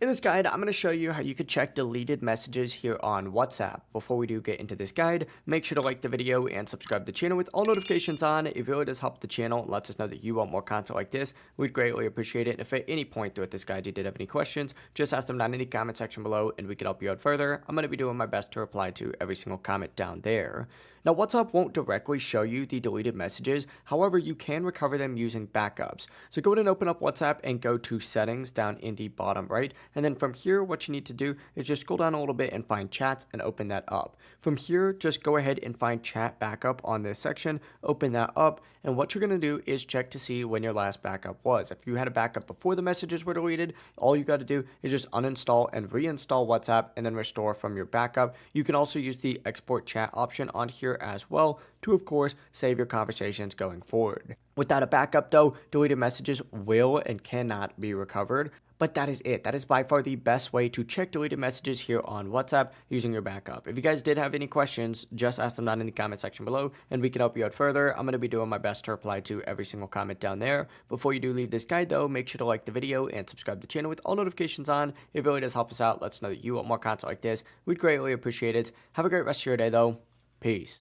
In this guide, I'm going to show you how you could check deleted messages here on WhatsApp. Before we do get into this guide, make sure to like the video and subscribe to the channel with all notifications on. It really does help the channel and lets us know that you want more content like this. We'd greatly appreciate it. If at any point throughout this guide you did have any questions, just ask them down in the comment section below and we can help you out further. I'm going to be doing my best to reply to every single comment down there. Now, WhatsApp won't directly show you the deleted messages. However, you can recover them using backups. So go ahead and open up WhatsApp and go to settings down in the bottom right. And then from here, what you need to do is just scroll down a little bit and find chats and open that up. From here, just go ahead and find chat backup on this section, open that up. And what you're going to do is check to see when your last backup was. If you had a backup before the messages were deleted, all you got to do is just uninstall and reinstall WhatsApp and then restore from your backup. You can also use the export chat option on here as well to, of course, save your conversations going forward. Without a backup though, deleted messages will and cannot be recovered. But that is it. That is by far the best way to check deleted messages here on WhatsApp using your backup. If you guys did have any questions, just ask them down in the comment section below and we can help you out further. I'm going to be doing my best to reply to every single comment down there. Before you do leave this guide though, make sure to like the video and subscribe to the channel with all notifications on. It really does help us out. Let us know that you want more content like this. We'd greatly appreciate it. Have a great rest of your day though. Peace.